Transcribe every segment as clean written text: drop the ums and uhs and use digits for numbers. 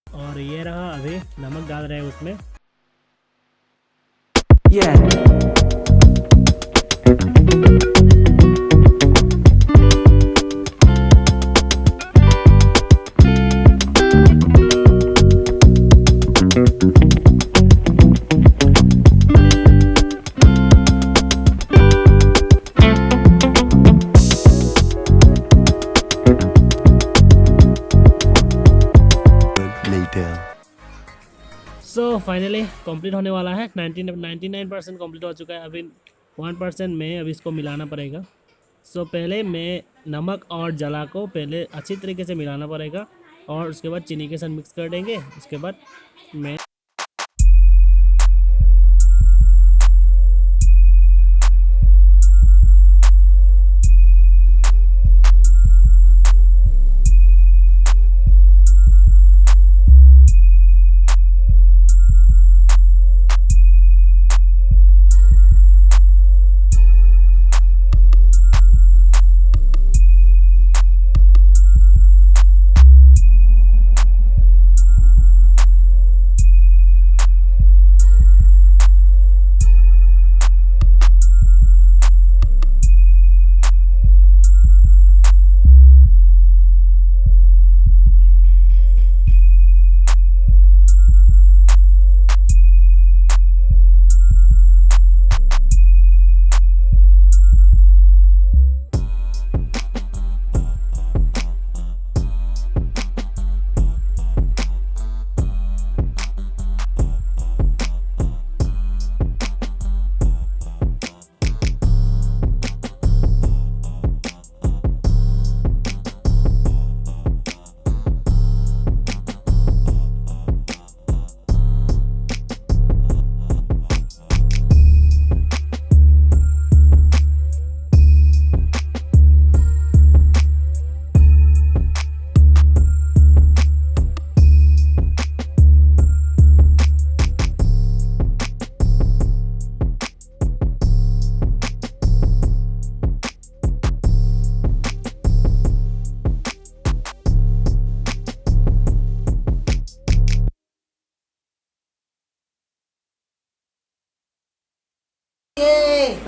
और ये रहा, अभी नमक डाल रहे हैं उसमें। सो फाइनली कंप्लीट होने वाला है। 99% कंप्लीट हो चुका है। अभी 1% में अभी इसको मिलाना पड़ेगा। सो पहले मैं नमक और जला को पहले अच्छी तरीके से मिलाना पड़ेगा और उसके बाद चीनी के साथ मिक्स कर देंगे। उसके बाद मैं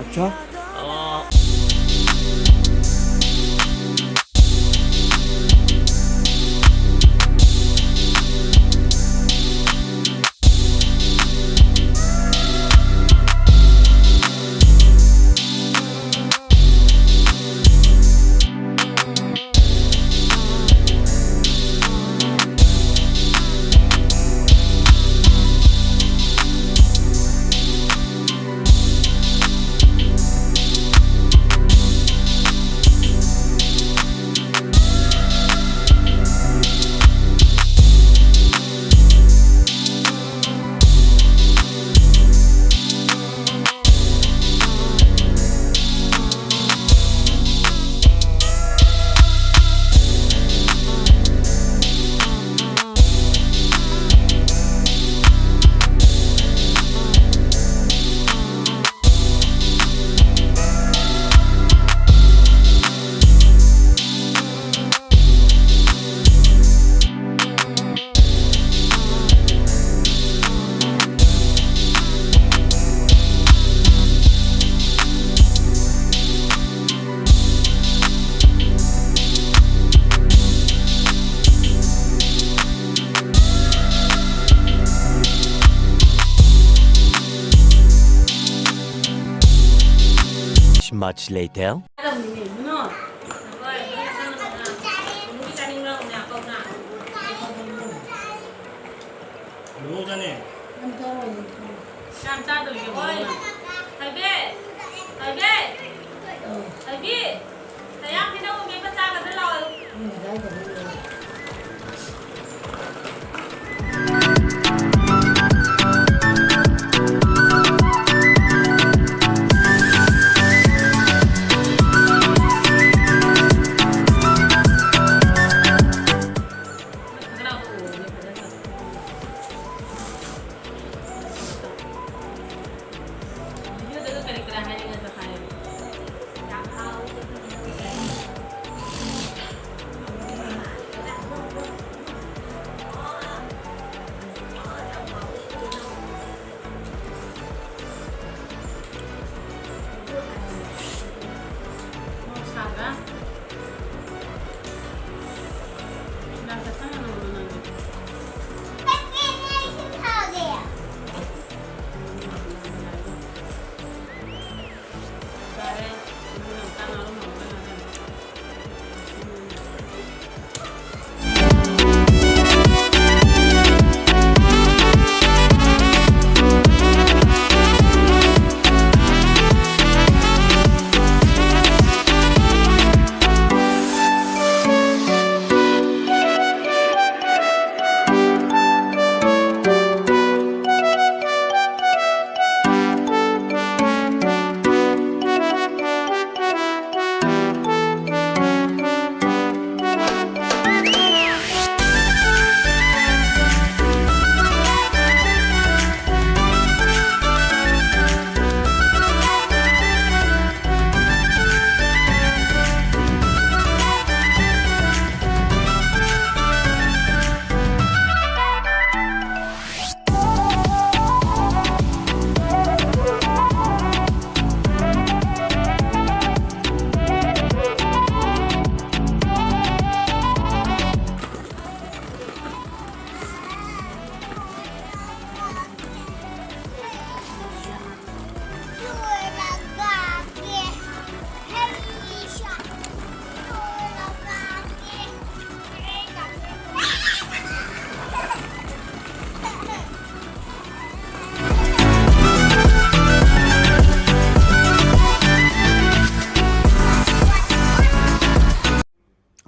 अच्छा much later. Lúa cho nè.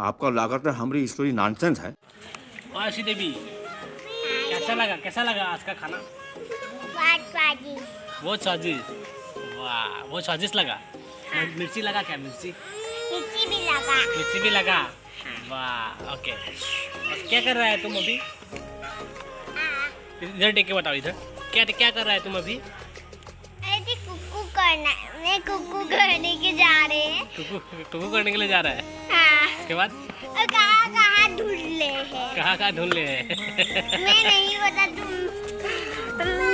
आपका लागत है हमारी स्टोरी नॉनसेंस है। आशी देवी, कैसा लगा आज का खाना? बहुत स्वादिष्ट। वाह, बहुत स्वादिष्ट लगा। मिर्ची लगा क्या? मिर्ची भी लगा। वाह, ओके। क्या कर रहा है तुम अभी? इधर टेक के बताओ, इधर क्या कर रहा है तुम अभी? कुकू करने के जा रहे हैं। कुकू करने के लिए जा रहा है। हाँ। उसके बाद कहाँ ढूंढ ले हैं? मैं नहीं पता,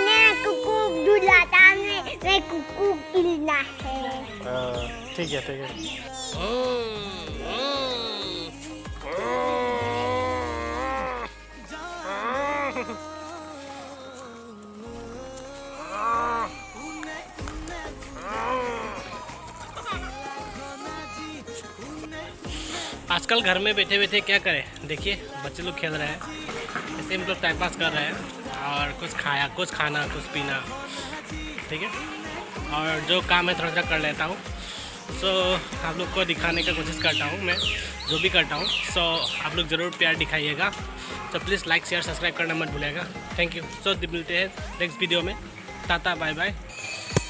मैं कुकू ढूंढाता, मैं कुकू गिरना है। ठीक है। आजकल घर में बैठे बैठे क्या करें? देखिए बच्चे लोग खेल रहे हैं, ऐसे हम लोग टाइम पास कर रहे हैं और कुछ खाना कुछ पीना, ठीक है। और जो काम है थोड़ा सा कर लेता हूँ। सो आप लोग को दिखाने का कोशिश करता हूँ मैं, जो भी करता हूँ। सो आप लोग ज़रूर प्यार दिखाइएगा। तो प्लीज़ लाइक शेयर सब्सक्राइब करना मत भूलिएगा। Thank you. सो मिलते हैं नेक्स्ट वीडियो में। Tata bye bye.